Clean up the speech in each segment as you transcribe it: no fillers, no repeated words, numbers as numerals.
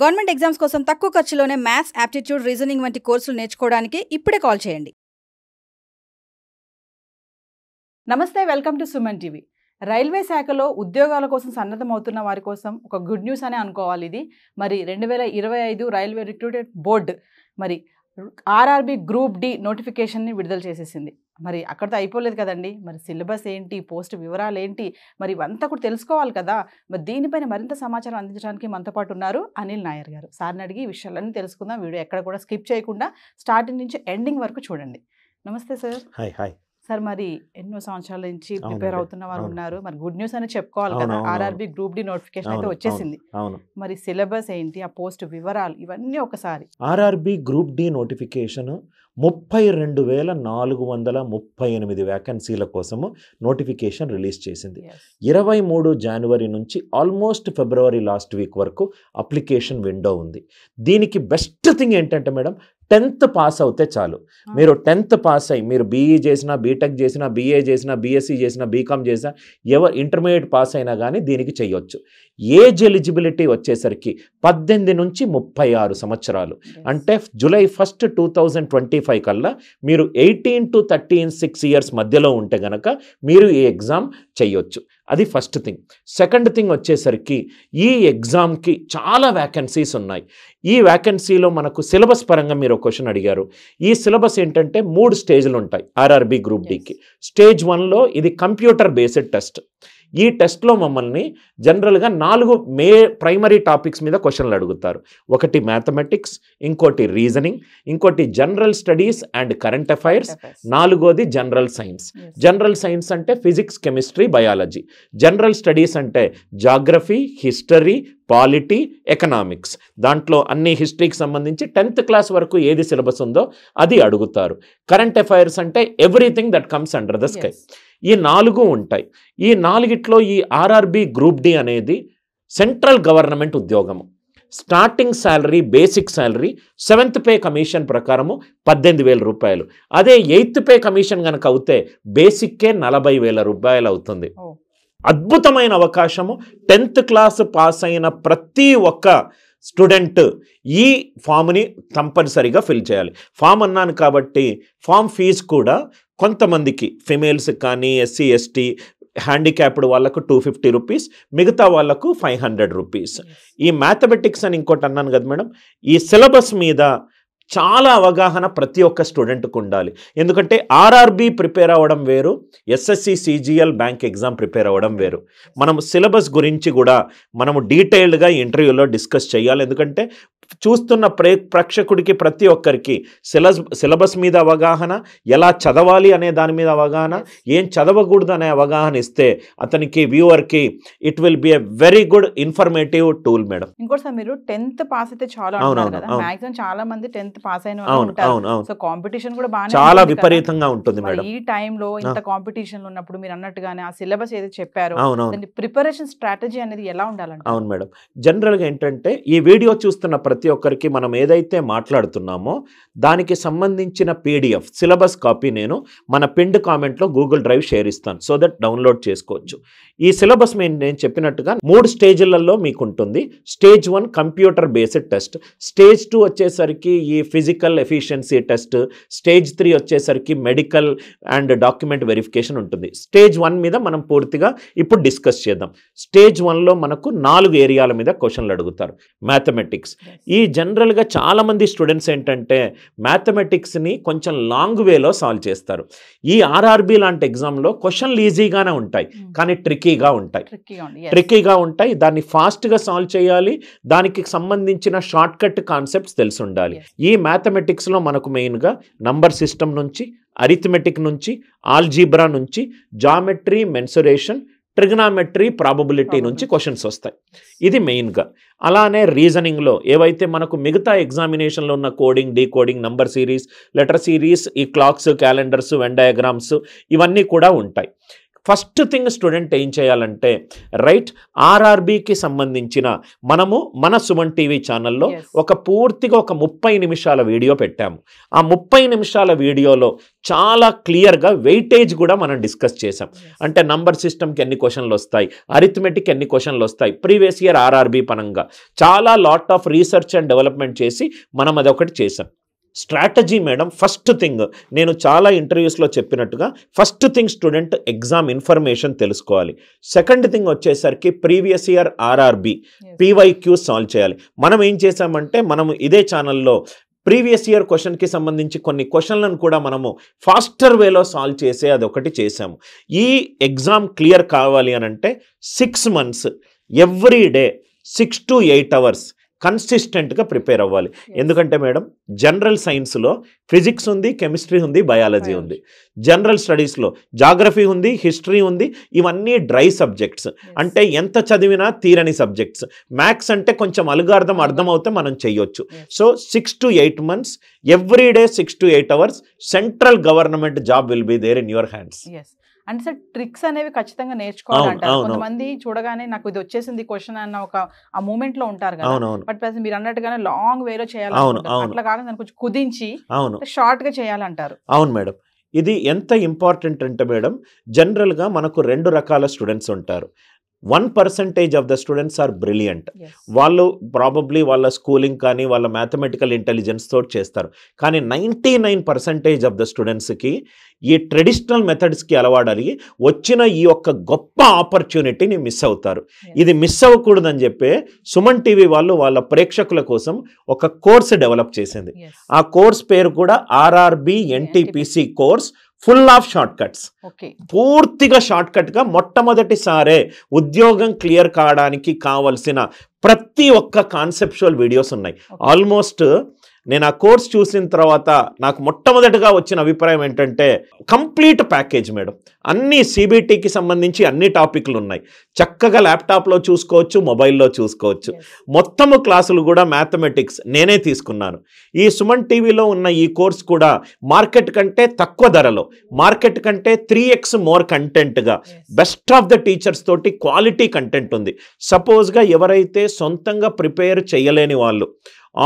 Government exams కోసం తక్కువ ఖర్చులోనే maths, aptitude, reasoning వంటి కోర్సులు నేర్చుకోవడానికి ఇప్పుడే కాల్ చేయండి. నమస్తే, welcome to Suman TV. Railway శాఖలో ఉద్యోగాల కోసం సన్నద్ధమవుతున్న వారి కోసం ఒక గుడ్ న్యూస్ అనే అనుకోవాలి ఇది. మరి 2025 రైల్వే రిక్రూట్మెంట్ బోర్డు మరి ఆర్ఆర్బీ గ్రూప్ డి నోటిఫికేషన్ని విడుదల చేసేసింది. మరి అక్కడితో అయిపోలేదు కదండి. మరి సిలబస్ ఏంటి, పోస్ట్ వివరాలు ఏంటి, మరి ఇవంతా కూడా తెలుసుకోవాలి కదా. మరి దీనిపైన మరింత సమాచారం అందించడానికి మనతో పాటు ఉన్నారు అనిల్ నాయర్ గారు. సార్ని అడిగి ఈ విషయాలన్నీ తెలుసుకుందాం. వీడియో ఎక్కడ కూడా స్కిప్ చేయకుండా స్టార్టింగ్ నుంచి ఎండింగ్ వరకు చూడండి. నమస్తే సార్. హాయ్ సార్, మరి ఎన్నో సంవత్సరాల నుంచి ప్రిపేర్ అవుతున్న వారు ఉన్నారు. మరి గుడ్ న్యూస్ అని చెప్పుకోవాలి కదా. ఆర్ఆర్బీ గ్రూప్ డి నోటిఫికేషన్ అయితే వచ్చేసింది. మరి సిలబస్ ఏంటి, ఆ పోస్ట్ వివరాలు ఇవన్నీ ఒకసారి. ఆర్ఆర్బీ గ్రూప్ డి నోటిఫికేషన్ 32,438 వ్యాకెన్సీల కోసము నోటిఫికేషన్ రిలీజ్ చేసింది. 23 జనవరి నుంచి ఆల్మోస్ట్ ఫిబ్రవరి లాస్ట్ వీక్ వరకు అప్లికేషన్ విండో ఉంది. దీనికి బెస్ట్ థింగ్ ఏంటంటే మేడం, 10th పాస్ అవుతే చాలు. మీరు 10th పాస్ అయ్యి మీరు బీఈ చేసినా, బీటెక్ చేసినా, బీఏ చేసినా, బీఎస్సీ చేసినా, బీకామ్ చేసినా, ఇంటర్మీడియట్ పాస్ అయినా కానీ దీనికి చేయొచ్చు. ఏజ్ ఎలిజిబిలిటీ వచ్చేసరికి 18 నుంచి 36 సంవత్సరాలు. అంటే జూలై 1, 2025 కల్లా మీరు 18 to 36 ఇయర్స్ మధ్యలో ఉంటే గనక మీరు ఈ ఎగ్జామ్ చేయొచ్చు. అది ఫస్ట్ థింగ్. సెకండ్ థింగ్ వచ్చేసరికి ఈ ఎగ్జామ్కి చాలా వ్యాకెన్సీస్ ఉన్నాయి. ఈ వ్యాకెన్సీలో మనకు సిలబస్ పరంగా మీరు ఒక క్వశ్చన్ అడిగారు. ఈ సిలబస్ ఏంటంటే 3 స్టేజ్లు ఉంటాయి ఆర్ఆర్బీ గ్రూప్ డికి. స్టేజ్ 1లో ఇది కంప్యూటర్ బేస్డ్ టెస్ట్. ఈ టెస్ట్లో మమ్మల్ని జనరల్గా 4 ప్రైమరీ టాపిక్స్ మీద క్వశ్చన్లు అడుగుతారు. ఒకటి మ్యాథమెటిక్స్, ఇంకోటి రీజనింగ్, ఇంకోటి general studies and current affairs, 4వది జనరల్ సైన్స్. జనరల్ సైన్స్ అంటే physics, chemistry, biology. General studies అంటే జాగ్రఫీ, హిస్టరీ, పాలిటీ, ఎకనామిక్స్. దాంట్లో అన్ని హిస్టరీకి సంబంధించి 10th క్లాస్ వరకు ఏది సిలబస్ ఉందో అది అడుగుతారు. కరెంట్ అఫైర్స్ అంటే everything that comes under the sky. ఈ 4 ఉంటాయి. ఈ 4గిట్లో ఈ ఆర్ఆర్బీ గ్రూప్ డి అనేది సెంట్రల్ గవర్నమెంట్ ఉద్యోగము. Starting salary, basic salary 7th pay commission ప్రకారము 18,000 రూపాయలు. అదే 8th పే కమిషన్ కనుక అవుతే బేసిక్కే 40,000 రూపాయలు అవుతుంది. అద్భుతమైన అవకాశము. 10th క్లాస్ పాస్ అయిన ప్రతి ఒక్క స్టూడెంట్ ఈ ఫామ్ని కంపల్సరీగా ఫిల్ చేయాలి. ఫామ్ అన్నాను కాబట్టి ఫామ్ ఫీజు కూడా కొంతమందికి ఫిమేల్స్ కానీ, ఎస్సీ ఎస్టీ, హ్యాండిక్యాప్డ్ వాళ్ళకు 250 రూపీస్, మిగతా వాళ్ళకు 500 రూపీస్. ఈ మ్యాథమెటిక్స్ అని ఇంకోటి అన్నాను కదా మేడం, ఈ సిలబస్ మీద చాలా అవగాహన ప్రతి ఒక్క స్టూడెంట్కు ఉండాలి. ఎందుకంటే ఆర్ఆర్బీ ప్రిపేర్ అవ్వడం వేరు, SSC CGL bank exam prepare అవ్వడం వేరు. మనం సిలబస్ గురించి కూడా మనము డీటెయిల్డ్గా ఇంటర్వ్యూలో డిస్కస్ చేయాలి. ఎందుకంటే చూస్తున్న ప్రేక్షకుడికి ప్రతి ఒక్కరికి సిలబస్ మీద అవగాహన, ఎలా చదవాలి అనే దాని మీద అవగాహన, ఏం చదవకూడదు అనే అవగాహన ఇస్తే అతనికి వ్యూవర్కి it will be a very good informative tool madam. ఇంకోటి సార్, మీరు 10th పాస్ అయితే చాలా మాక్సిమం చాలా మంది 10th పాస్ అయిన ఉంటారు. సో కాంపిటీషన్ కూడా చాలా విపరీతంగా ఉంటుంది మేడం. ఈ టైంలో ఇంత కాంపిటీషన్ ఉన్నప్పుడు మీరు అన్నట్టుగానే ఆ సిలబస్ ఏదైతే చెప్పారో ప్రిపరేషన్ స్ట్రాటజీ అనేది ఎలా ఉండాలంటే? అవును మేడం. జనరల్గా ఏంటంటే ఈ వీడియో చూస్తున్న ప్రతి ఒక్కరికి మనం ఏదైతే మాట్లాడుతున్నామో దానికి సంబంధించిన PDF సిలబస్ కాపీ నేను మన పిన్డ్ కామెంట్లో గూగుల్ డ్రైవ్ షేర్ ఇస్తాను, సో దట్ డౌన్లోడ్ చేసుకోవచ్చు. ఈ సిలబస్ నేను చెప్పినట్టుగా 3 స్టేజ్లలో మీకు ఉంటుంది. Stage 1 computer based test, stage 2 వచ్చేసరికి ఈ ఫిజికల్ ఎఫిషియన్సీ టెస్ట్, స్టేజ్ 3 వచ్చేసరికి మెడికల్ అండ్ డాక్యుమెంట్ వెరిఫికేషన్ ఉంటుంది. స్టేజ్ 1 మీద మనం పూర్తిగా ఇప్పుడు డిస్కస్ చేద్దాం. స్టేజ్ 1లో మనకు 4 ఏరియాల మీద క్వశ్చన్లు అడుగుతారు. మ్యాథమెటిక్స్. ఈ జనరల్గా చాలామంది స్టూడెంట్స్ ఏంటంటే మ్యాథమెటిక్స్ని కొంచెం లాంగ్ వేలో సాల్వ్ చేస్తారు. ఈ ఆర్ఆర్బీ లాంటి ఎగ్జామ్లో క్వశ్చన్లు ఈజీగానే ఉంటాయి, కానీ ట్రిక్కీగా ఉంటాయి. దాన్ని ఫాస్ట్గా సాల్వ్ చేయాలి. దానికి సంబంధించిన షార్ట్ కట్ కాన్సెప్ట్స్ తెలిసి ఉండాలి. ఈ మ్యాథమెటిక్స్లో మనకు మెయిన్గా నంబర్ సిస్టమ్ నుంచి, అరిథమెటిక్ నుంచి, ఆల్జీబ్రా నుంచి, జామెట్రీ, మెన్సురేషన్, ట్రిగ్నామెట్రీ, ప్రాబబిలిటీ నుంచి క్వశ్చన్స్ వస్తాయి. ఇది మెయిన్గా. అలానే రీజనింగ్లో ఏవైతే మనకు మిగతా ఎగ్జామినేషన్లో ఉన్న coding, decoding, number series, letter series, ఈ క్లాక్స్, క్యాలెండర్స్, వెన్ డయాగ్రామ్స్ ఇవన్నీ కూడా ఉంటాయి. ఫస్ట్ థింగ్ స్టూడెంట్ ఏం చేయాలంటే రైట్ ఆర్ఆర్బికి సంబంధించిన మనము మన సుమన్ టీవీ ఛానల్లో పూర్తిగా ఒక 30 నిమిషాల వీడియో పెట్టాము. ఆ 30 నిమిషాల వీడియోలో చాలా క్లియర్గా వెయిటేజ్ కూడా మనం డిస్కస్ చేసాం. అంటే నంబర్ సిస్టమ్కి ఎన్ని క్వశ్చన్లు వస్తాయి, అరిథమెటిక్ ఎన్ని క్వశ్చన్లు వస్తాయి, ప్రీవియస్ ఇయర్ ఆర్ఆర్బి పరంగా చాలా lot of research and development చేసి మనం అదొకటి చేసాం. స్ట్రాటజీ మేడం, ఫస్ట్ థింగ్ నేను చాలా ఇంటర్వ్యూస్లో చెప్పినట్టుగా first thing student exam information తెలుసుకోవాలి. సెకండ్ థింగ్ వచ్చేసరికి previous year RRB PYQ solve చేయాలి. మనం ఏం చేసామంటే మనము ఇదే ఛానల్లో ప్రీవియస్ ఇయర్ క్వశ్చన్కి సంబంధించి కొన్ని క్వశ్చన్లను కూడా మనము ఫాస్టర్ వేలో సాల్వ్ చేసే అదొకటి చేసాము. ఈ ఎగ్జామ్ క్లియర్ కావాలి అని అంటే 6 months every day 6 to 8 hours కన్సిస్టెంట్గా ప్రిపేర్ అవ్వాలి. ఎందుకంటే మేడం జనరల్ సైన్స్లో ఫిజిక్స్ ఉంది, కెమిస్ట్రీ ఉంది, బయాలజీ ఉంది. జనరల్ స్టడీస్లో జాగ్రఫీ ఉంది, హిస్టరీ ఉంది. ఇవన్నీ డ్రై సబ్జెక్ట్స్, అంటే ఎంత చదివినా తీరని సబ్జెక్ట్స్. మ్యాథ్స్ అంటే కొంచెం అల్గార్థం అర్థమవుతే మనం చెయ్యొచ్చు. So 6 to 8 months every day 6 to 8 hours central government job will be there in your hands. అంటే సార్ ట్రిక్స్ అనేవి ఖచ్చితంగా నేర్చుకోవాలంటారు. కొంతమంది చూడగానే నాకు ఇది వచ్చేసింది క్వశ్చన్ అన్న ఒక ఆ మూమెంట్ లో ఉంటారు కదా, బట్ మీరు అన్నట్టుగానే లాంగ్ వేలో చేయాలి, అట్లా కాకుండా కొంచెం కుదించి షార్ట్ గా చేయాలంటారు. అవును మేడం, ఇది ఎంత ఇంపార్టెంట్ అంటే మేడం జనరల్గా మనకు 2 రకాల స్టూడెంట్స్ ఉంటారు. 1% of the students are brilliant. వాళ్ళు ప్రాబబ్లీ వాళ్ళ స్కూలింగ్ కానీ వాళ్ళ మ్యాథమెటికల్ ఇంటెలిజెన్స్ తోటి చేస్తారు. కానీ 99% ఆఫ్ ద స్టూడెంట్స్కి ఈ ట్రెడిషనల్ మెథడ్స్కి అలవాడాలి, వచ్చిన ఈ యొక్క గొప్ప ఆపర్చునిటీని మిస్ అవుతారు. ఇది మిస్ అవ్వకూడదని చెప్పి సుమన్ టీవీ వాళ్ళు వాళ్ళ ప్రేక్షకుల కోసం ఒక కోర్స్ డెవలప్ చేసింది. ఆ కోర్స్ పేరు కూడా RRB NTPC course, full of short cuts. పూర్తిగా షార్ట్ కట్గా మొట్టమొదటిసారే ఉద్యోగం క్లియర్ కావడానికి కావలసిన ప్రతి ఒక్క కాన్సెప్చువల్ వీడియోస్ ఉన్నాయి. ఆల్మోస్ట్ నేను ఆ కోర్స్ చూసిన తర్వాత నాకు మొట్టమొదటిగా వచ్చిన అభిప్రాయం ఏంటంటే కంప్లీట్ ప్యాకేజ్ మేడం. అన్ని సిబిటీకి సంబంధించి అన్ని టాపిక్లు ఉన్నాయి. చక్కగా ల్యాప్టాప్లో చూసుకోవచ్చు, మొబైల్లో చూసుకోవచ్చు. మొత్తము క్లాసులు కూడా మ్యాథమెటిక్స్ నేనే తీసుకున్నాను. ఈ సుమన్ టీవీలో ఉన్న ఈ కోర్స్ కూడా మార్కెట్ కంటే తక్కువ ధరలో, మార్కెట్ కంటే 3x మోర్ కంటెంట్గా బెస్ట్ ఆఫ్ ద టీచర్స్ తోటి క్వాలిటీ కంటెంట్ ఉంది. సపోజ్గా ఎవరైతే సొంతంగా ప్రిపేర్ చేయలేని వాళ్ళు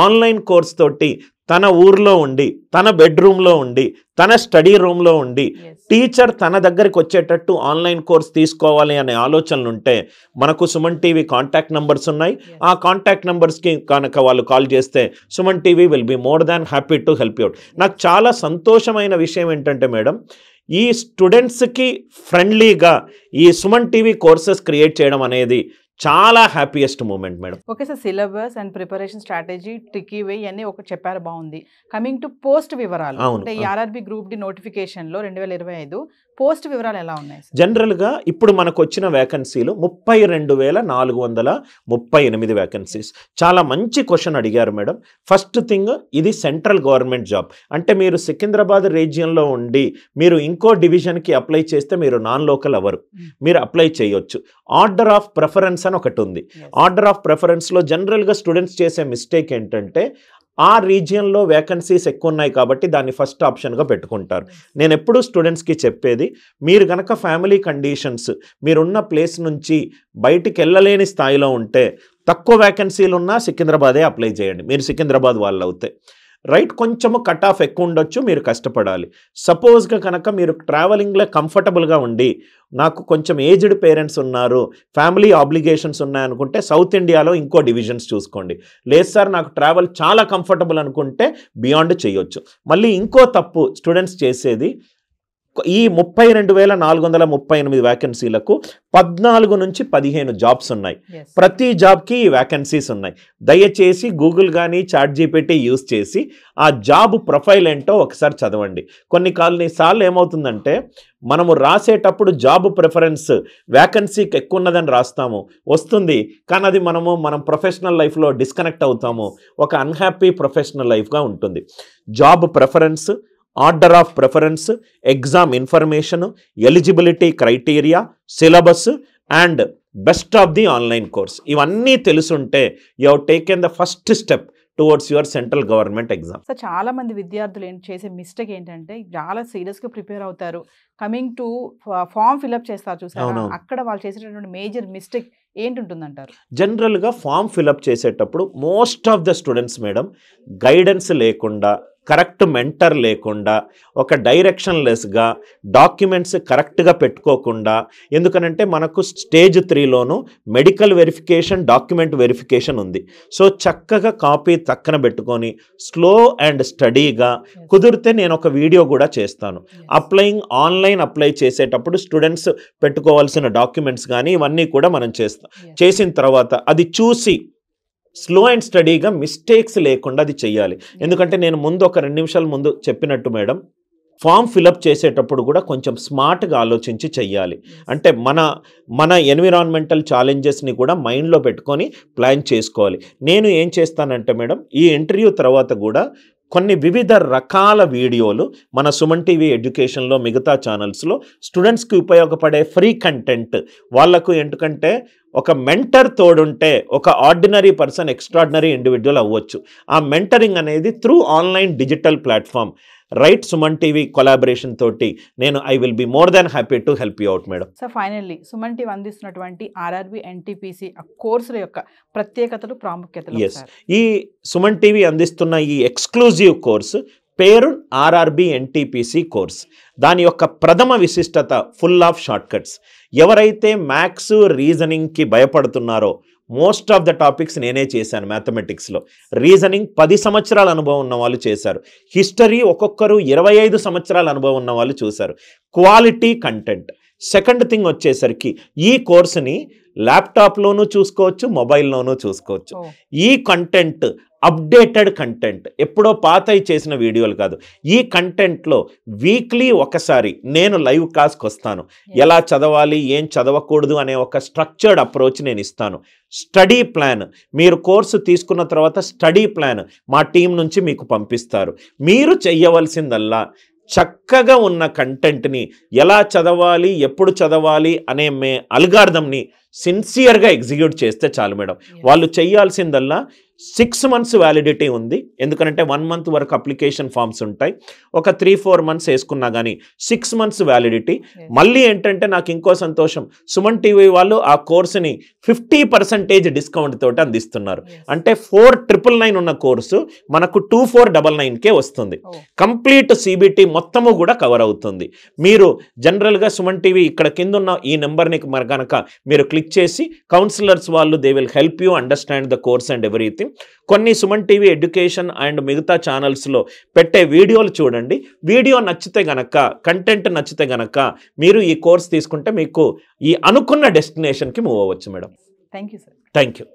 ఆన్లైన్ కోర్స్ తోటి తన ఊర్లో ఉండి, తన బెడ్రూమ్లో ఉండి, తన స్టడీ రూమ్లో ఉండి టీచర్ తన దగ్గరికి వచ్చేటట్టు ఆన్లైన్ కోర్స్ తీసుకోవాలి అనే ఆలోచనలు ఉంటే మనకు సుమన్ టీవీ కాంటాక్ట్ నెంబర్స్ ఉన్నాయి. ఆ కాంటాక్ట్ నెంబర్స్కి కనుక వాళ్ళు కాల్ చేస్తే Suman TV will be more than happy to help you out. నాకు చాలా సంతోషమైన విషయం ఏంటంటే మేడం, ఈ స్టూడెంట్స్కి ఫ్రెండ్లీగా ఈ సుమన్ టీవీ కోర్సెస్ క్రియేట్ చేయడం అనేది చాలా happiest moment madam. Okay sir, syllabus and preparation strategy, tricky way ఇవన్నీ ఒకటి చెప్పారు, బాగుంది. కమింగ్ టు పోస్ట్ వివరాలు, అంటే ఈ ఆర్ఆర్బి గ్రూప్ డి నోటిఫికేషన్లో 2025 పోస్ట్ వివరాలు ఎలా ఉన్నాయి? జనరల్గా ఇప్పుడు మనకు వచ్చిన వేకెన్సీలు 32,438 వేకెన్సీస్. చాలా మంచి క్వశ్చన్ అడిగారు మేడం. ఫస్ట్ థింగ్, ఇది సెంట్రల్ గవర్నమెంట్ జాబ్. అంటే మీరు సికింద్రాబాద్ రీజియన్లో ఉండి మీరు ఇంకో డివిజన్కి అప్లై చేస్తే మీరు నాన్ లోకల్ అవ్వరు, మీరు అప్లై చేయొచ్చు. ఆర్డర్ ఆఫ్ ప్రిఫరెన్స్ అని ఒకటి ఉంది. ఆర్డర్ ఆఫ్ ప్రిఫరెన్స్లో జనరల్గా స్టూడెంట్స్ చేసే మిస్టేక్ ఏంటంటే ఆ రీజియన్లో వేకెన్సీస్ ఎక్కువ ఉన్నాయి కాబట్టి దాన్ని ఫస్ట్ ఆప్షన్గా పెట్టుకుంటారు. నేను ఎప్పుడూ స్టూడెంట్స్కి చెప్పేది, మీరు కనుక ఫ్యామిలీ కండిషన్స్ మీరున్న ప్లేస్ నుంచి బయటికి వెళ్ళలేని స్థాయిలో ఉంటే తక్కువ వేకెన్సీలు ఉన్నా సికింద్రాబాదే అప్లై చేయండి, మీరు సికింద్రాబాద్ వాళ్ళు అవుతాయి. రైట్, కొంచెము కట్ ఆఫ్ ఎక్కువ ఉండొచ్చు, మీరు కష్టపడాలి. సపోజ్గా కనుక మీరు ట్రావెలింగ్లో కంఫర్టబుల్గా ఉండి నాకు కొంచెం ఏజ్డ్ పేరెంట్స్ ఉన్నారు, ఫ్యామిలీ ఆబ్లిగేషన్స్ ఉన్నాయనుకుంటే సౌత్ ఇండియాలో ఇంకో డివిజన్స్ చూసుకోండి. లేదు సార్ నాకు ట్రావెల్ చాలా కంఫర్టబుల్ అనుకుంటే బియాండ్ చేయొచ్చు. మళ్ళీ ఇంకో తప్పు స్టూడెంట్స్ చేసేది, ఈ 32,438 వేకెన్సీలకు 14 నుంచి 15 జాబ్స్ ఉన్నాయి. ప్రతి జాబ్కి ఈ వేకెన్సీస్ ఉన్నాయి. దయచేసి గూగుల్ కానీ చాట్ జీపీటీ యూజ్ చేసి ఆ జాబ్ ప్రొఫైల్ ఏంటో ఒకసారి చదవండి. కొన్నిసార్లు ఏమవుతుందంటే మనము రాసేటప్పుడు జాబ్ ప్రిఫరెన్స్ వేకెన్సీకి ఎక్కువ ఉన్నదని రాస్తాము, వస్తుంది, కానీ అది మనం ప్రొఫెషనల్ లైఫ్లో డిస్కనెక్ట్ అవుతాము, ఒక అన్హ్యాపీ ప్రొఫెషనల్ లైఫ్గా ఉంటుంది. Job preference, order of preference, exam information, eligibility criteria, syllabus and best of the online course, ఇవన్నీ తెలుసుంటే you have taken the first step towards your central government exam. So చాలా మంది విద్యార్థులు చేసే mistake ఏంటంటే చాలా సీరియస్గా ప్రిపేర్ అవుతారు, కమింగ్ టు ఫామ్ ఫిల్అప్ చేస్తారు చూసారా, అక్కడ వాళ్ళు చేసేటటువంటి మేజర్ మిస్టేక్ ఏంటుంటుందంటారు? జనరల్గా ఫామ్ ఫిల్అప్ చేసేటప్పుడు most of the students madam guidance లేకుండా, కరెక్ట్ మెంటర్ లేకుండా, ఒక డైరెక్షన్లెస్గా, డాక్యుమెంట్స్ కరెక్ట్గా పెట్టుకోకుండా, ఎందుకనంటే మనకు స్టేజ్ 3లోను మెడికల్ వెరిఫికేషన్, డాక్యుమెంట్ వెరిఫికేషన్ ఉంది. సో చక్కగా కాపీ పక్కన పెట్టుకొని స్లో అండ్ స్టడీగా, కుదిరితే నేను ఒక వీడియో కూడా చేస్తాను. ఆన్లైన్ అప్లై చేసేటప్పుడు స్టూడెంట్స్ పెట్టుకోవాల్సిన డాక్యుమెంట్స్ కానీ ఇవన్నీ కూడా మనం చేస్తాం. చేసిన తర్వాత అది చూసి స్లో అండ్ స్టడీగా మిస్టేక్స్ లేకుండా అది చెయ్యాలి. ఎందుకంటే నేను ముందు ఒక 2 నిమిషాల ముందు చెప్పినట్టు మేడం, ఫామ్ ఫిలప్ చేసేటప్పుడు కూడా కొంచెం స్మార్ట్గా ఆలోచించి చెయ్యాలి. అంటే మన ఎన్విరాన్మెంటల్ ఛాలెంజెస్ని కూడా మైండ్లో పెట్టుకొని ప్లాన్ చేసుకోవాలి. నేను ఏం చేస్తానంటే మేడం, ఈ ఇంటర్వ్యూ తర్వాత కూడా కొన్ని వివిధ రకాల వీడియోలు మన సుమన్ టీవీ ఎడ్యుకేషన్లో, మిగతా ఛానల్స్లో స్టూడెంట్స్కి ఉపయోగపడే ఫ్రీ కంటెంట్, వాళ్ళకు ఎందుకంటే ఒక మెంటర్ తోడుంటే ఒక ఆర్డినరీ పర్సన్ ఎక్స్ట్రాడినరీ ఇండివిజువల్ అవ్వచ్చు. ఆ మెంటరింగ్ అనేది through online digital platform right Suman TV collaboration తోటి నేను I will be more than happy to help you out madam. So finally Suman TV అందిస్తున్నటువంటి ఆర్ఆర్బి ఎన్టీపీసీ కోర్సుల యొక్క ప్రత్యేకతలు, ప్రాముఖ్యతలు. ఈ సుమన్ టీవీ అందిస్తున్న ఈ ఎక్స్క్లూజివ్ కోర్సు పేరు ఆర్ఆర్బి ఎన్టీపీసీ కోర్స్. దాని యొక్క ప్రథమ విశిష్టత ఫుల్ ఆఫ్ షార్ట్ కట్స్. ఎవరైతే మ్యాథ్స్, రీజనింగ్కి భయపడుతున్నారో, మోస్ట్ ఆఫ్ ద టాపిక్స్ నేనే చేశాను. మ్యాథమెటిక్స్లో రీజనింగ్ 10 సంవత్సరాల అనుభవం ఉన్న వాళ్ళు చేశారు. హిస్టరీ ఒక్కొక్కరు 25 సంవత్సరాల అనుభవం ఉన్న వాళ్ళు చూశారు. Quality content. సెకండ్ థింగ్ వచ్చేసరికి ఈ కోర్సుని ల్యాప్టాప్లోనూ చూసుకోవచ్చు, మొబైల్లోనూ చూసుకోవచ్చు. ఈ కంటెంట్ అప్డేటెడ్ కంటెంట్, ఎప్పుడో పాతయి చేసిన వీడియోలు కాదు. ఈ కంటెంట్లో వీక్లీ ఒకసారి నేను లైవ్ క్లాస్కి వస్తాను. ఎలా చదవాలి, ఏం చదవకూడదు అనే ఒక స్ట్రక్చర్డ్ అప్రోచ్ నేను ఇస్తాను. స్టడీ ప్లాన్, మీరు కోర్సు తీసుకున్న తర్వాత స్టడీ ప్లాన్ మా టీం నుంచి మీకు పంపిస్తారు. మీరు చెయ్యవలసిందల్లా చక్కగా ఉన్న కంటెంట్ని ఎలా చదవాలి, ఎప్పుడు చదవాలి అనే అల్గారిథంని సిన్సియర్గా ఎగ్జిక్యూట్ చేస్తే చాలు మేడం. వాళ్ళు చేయాల్సిందల్లా 6 months వ్యాలిడిటీ ఉంది. ఎందుకంటే 1 month వరకు అప్లికేషన్ ఫామ్స్ ఉంటాయి. ఒక 3-4 months వేసుకున్నా కానీ 6 months వ్యాలిడిటీ. మళ్ళీ ఏంటంటే నాకు ఇంకో సంతోషం, సుమన్ టీవీ వాళ్ళు ఆ కోర్సుని 50% డిస్కౌంట్ తోటి అందిస్తున్నారు. అంటే 4,999 ఉన్న కోర్సు మనకు 2,499కే వస్తుంది. కంప్లీట్ సిబిటి మొత్తము కూడా కవర్ అవుతుంది. మీరు జనరల్గా సుమన్ టీవీ ఇక్కడ కింద ఉన్న ఈ నెంబర్ని కనుక మీరు క్లిక్ చేసి కౌన్సిలర్స్ వాళ్ళు they will help you understand the course and everything. కొన్ని సుమన్ టీవీ ఎడ్యుకేషన్ అండ్ మిగతా ఛానల్స్లో పెట్టే వీడియోలు చూడండి. వీడియో నచ్చితే గనక, కంటెంట్ నచ్చితే గనక మీరు ఈ కోర్స్ తీసుకుంటే మీకు ఈ అనుకున్న డెస్టినేషన్కి మూవ్ అవ్వచ్చు madam. Thank you sir. Thank you.